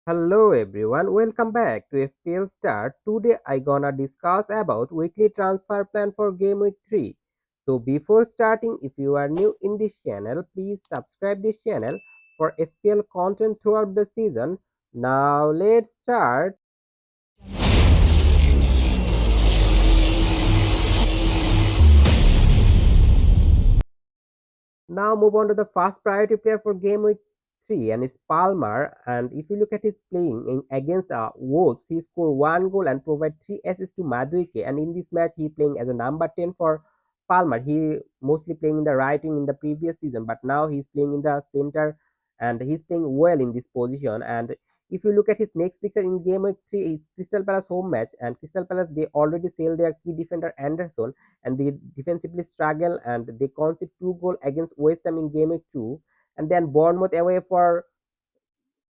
Hello everyone, welcome back to FPL Start. Today I gonna discuss about weekly transfer plan for Game Week 3. So before starting, if you are new in this channel, please subscribe this channel for FPL content throughout the season. Now let's start. Now move on to the first priority player for game week 3 and it's Palmer. And if you look at his playing against Wolves, he scored one goal and provided three assists to Madueke. And in this match, he playing as a number 10 for Palmer. He mostly playing in the right wing in the previous season, but now he's playing in the center and he's playing well in this position. And if you look at his next fixture in game week 3, is Crystal Palace home match, and Crystal Palace they already sell their key defender Anderson and they defensively struggle and they concede two goals against West Ham in game week 2, and then Bournemouth away for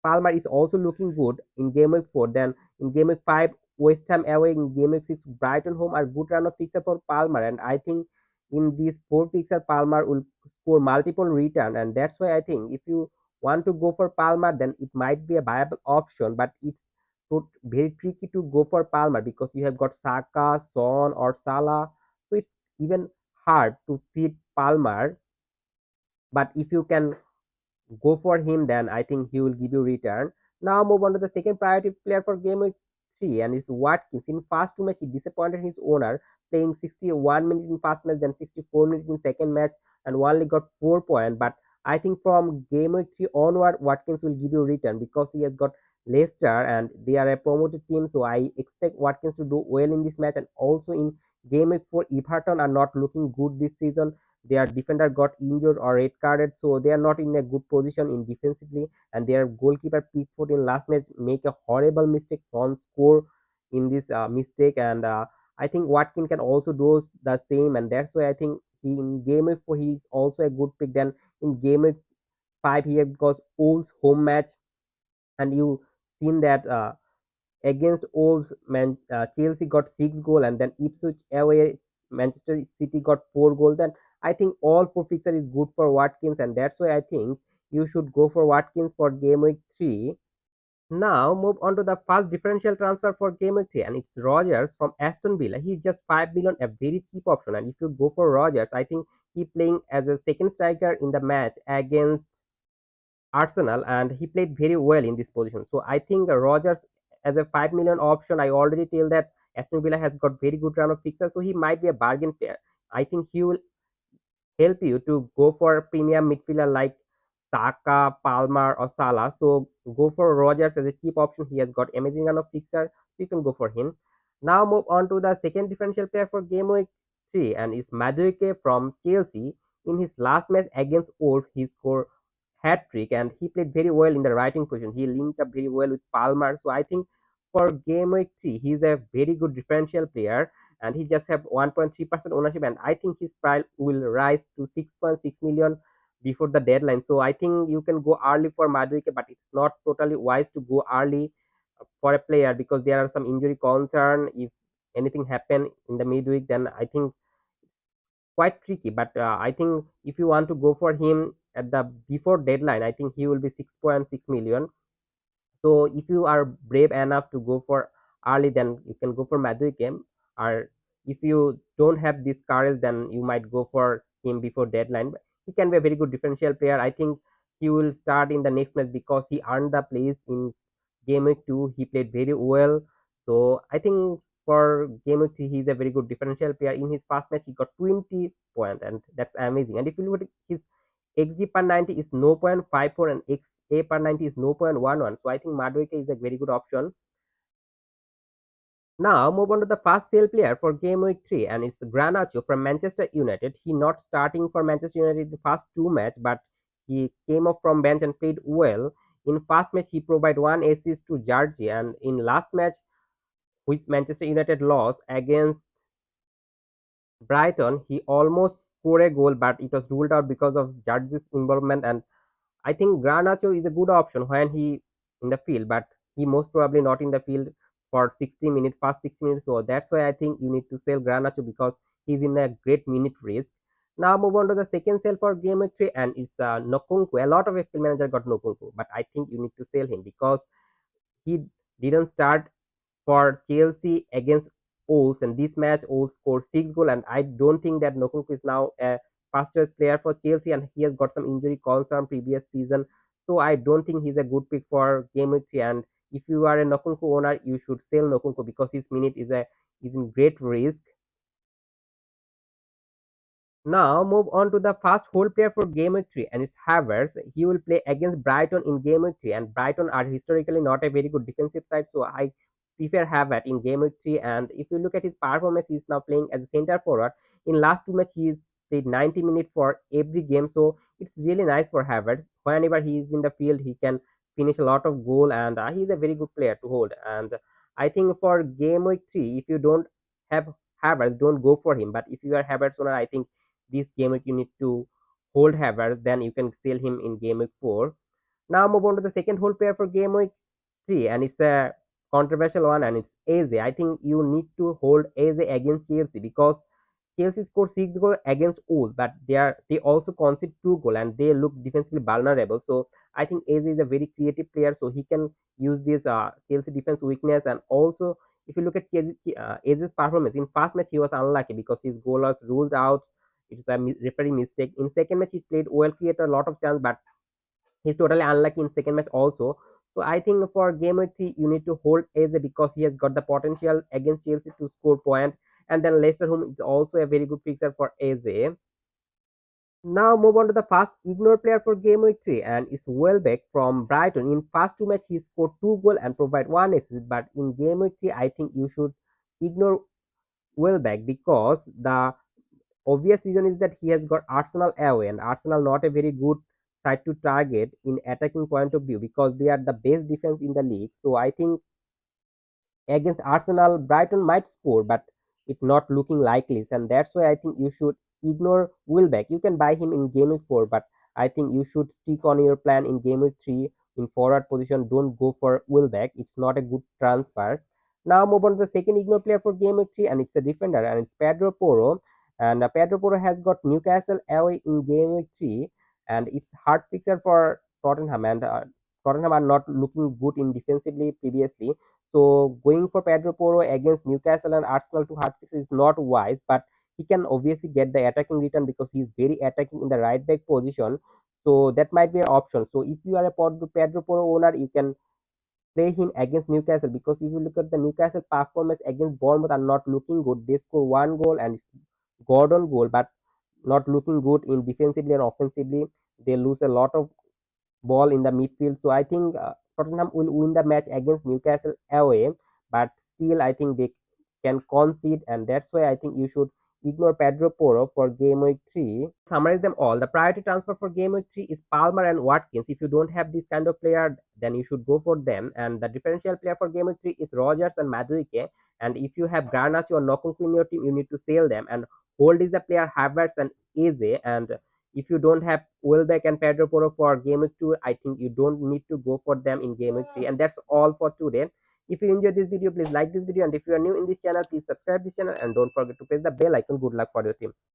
Palmer is also looking good in game week 4. Then in game week 5, West Ham away, in game week 6, Brighton home are good run of fixture for Palmer. And I think in these four fixture, Palmer will score multiple return. And that's why I think if you want to go for Palmer, then it might be a viable option. But it's very tricky to go for Palmer because you have got Saka, Son, or Salah. So it's even hard to feed Palmer. But if you can go for him, then I think he will give you return. Now move on to the second priority player for game week 3 and it's Watkins. In first two match, he disappointed his owner, playing 61 minutes in first match, then 64 minutes in second match, and only got 4 points. But I think from game week 3 onward, Watkins will give you return because he has got Leicester and they are a promoted team. So I expect Watkins to do well in this match. And also in game week 4, Everton are not looking good this season. Their defender got injured or red carded, so they are not in a good position in defensively. And their goalkeeper Pickford in last match make a horrible mistake on score in this mistake. And I think Watkin can also do the same, and that's why I think he in game week 4 he is also a good pick. Then in game week 5 he has got Wolves home match, and you seen that. Against Wolves, Chelsea got 6 goal, and then Ipswich away, Manchester City got 4 goals. Then I think all four fixture is good for Watkins, and that's why I think you should go for Watkins for game week 3. Now move on to the first differential transfer for game week 3, and it's Rogers from Aston Villa. He's just 5 million, a very cheap option. And if you go for Rogers, I think he playing as a second striker in the match against Arsenal, and he played very well in this position. So I think Rogers as a 5 million option. I already tell that Aston Villa has got very good run of fixers, so he might be a bargain player. I think he will help you to go for a premium midfielder like Saka, Palmer, or Salah. So go for Rogers as a cheap option. He has got amazing run of fixer, so you can go for him. Now move on to the second differential player for game week 3, and is Madueke from Chelsea. In his last match against Wolves, he scored hat trick and he played very well in the writing position. He linked up very well with Palmer. So I think for game week 3, he's a very good differential player and he just have 1.3% ownership, and I think his price will rise to 6.6 million before the deadline. So I think you can go early for Madueke, but it's not totally wise to go early for a player because there are some injury concern. If anything happen in the midweek, then I think quite tricky. But I think if you want to go for him at the before deadline, I think he will be 6.6 million. So if you are brave enough to go for early, then you can go for Madueke. Or if you don't have this courage, then you might go for him before deadline. But he can be a very good differential player. I think he will start in the next match because he earned the place in game week 2. He played very well. So I think for game week 3, he's a very good differential player. In his first match, he got 20 points, and that's amazing. And if you look at his XG per 90 is 0.54 and XA per 90 is 0.11. So I think Madueke is a very good option. Now move on to the first sale player for game week 3, and it's Granacho from Manchester United. He not starting for Manchester United in the first two match, but he came up from bench and played well. In first match, he provided one assist to Georgie, and in last match, which Manchester United lost against Brighton, he almost scored a goal, but it was ruled out because of Georgie's involvement. And I think Garnacho is a good option when he in the field, but he most probably not in the field for 60 minutes, past 60 minutes. So that's why I think you need to sell Garnacho because he's in a great minute risk. Now move on to the second sell for game week 3, and it's Nokunku. A lot of FPL manager got Nokunku, but I think you need to sell him because he didn't start for Chelsea against Wolves, and this match Wolves scored 6 goals. And I don't think that Nkunku is now a first choice player for Chelsea, and he has got some injury concern previous season. So I don't think he's a good pick for game week 3. And if you are a Nkunku owner, you should sell Nkunku because his minute is in great risk. Now move on to the first whole player for game week 3, and it's Havertz. He will play against Brighton in game week 3, and Brighton are historically not a very good defensive side, so I prefer Havertz in game week 3. And if you look at his performance, he's now playing as a center forward. In last two matches, he's played 90 minutes for every game, so it's really nice for Havertz. Whenever he is in the field, he can finish a lot of goal, and he's a very good player to hold. And I think for game week 3, if you don't have Havertz, don't go for him. But if you are Havertz owner, I think this game week you need to hold Havertz, then you can sell him in game week 4. Now move on to the second hold player for game week 3, and it's a controversial one, and it's Eze. I think you need to hold Eze against Chelsea because Chelsea scored 6 goals against Wolves, but they also concede 2 goals and they look defensively vulnerable. So I think Eze is a very creative player, so he can use this Chelsea defense weakness. And also, if you look at Eze's performance in first match, he was unlucky because his goal was ruled out. It's a referee mistake. In second match, he played well, created a lot of chance, but he's totally unlucky in second match also. So I think for game week 3, you need to hold Eze because he has got the potential against Chelsea to score point. And then Leicester home is also a very good fixture for Eze. Now move on to the first ignore player for game week 3, and it's Welbeck from Brighton. In first two matches, he scored 2 goals and provide one assist. But in game week 3, I think you should ignore Welbeck because the obvious reason is that he has got Arsenal away, and Arsenal not a very good side to target in attacking point of view because they are the best defense in the league. So I think against Arsenal, Brighton might score, but it's not looking likely. And that's why I think you should ignore Wilbeck. You can buy him in game week 4, but I think you should stick on your plan in game week 3 in forward position. Don't go for Wilbeck. It's not a good transfer. Now move on to the second ignore player for game week 3, and it's a defender, and it's Pedro Porro. And Pedro Porro has got Newcastle away in game week 3, and it's hard fixture for Tottenham. And Tottenham are not looking good in defensively previously, so going for Pedro Porro against Newcastle and Arsenal to hard fix is not wise, but he can obviously get the attacking return because he is very attacking in the right back position. So that might be an option. So if you are a Pedro Porro owner, you can play him against Newcastle because if you look at the Newcastle performance against Bournemouth are not looking good. They score 1 goal and it's Gordon goal, but not looking good in defensively and offensively. They lose a lot of ball in the midfield. So I think Tottenham will win the match against Newcastle away, but still I think they can concede, and that's why I think you should ignore Pedro Porro for game week 3. Summarize them all. The priority transfer for game week 3 is Palmer and Watkins. If you don't have this kind of player, then you should go for them. And the differential player for game week 3 is Rogers and Madueke. And if you have Garnacho or Nkunku in your team, you need to sell them. And hold is the player Havertz and Eze. And if you don't have Welbeck and Pedro Porro for game week 2, I think you don't need to go for them in game week 3. And that's all for today. If you enjoyed this video, please like this video. And if you are new in this channel, please subscribe this channel and don't forget to press the bell icon. Good luck for your team.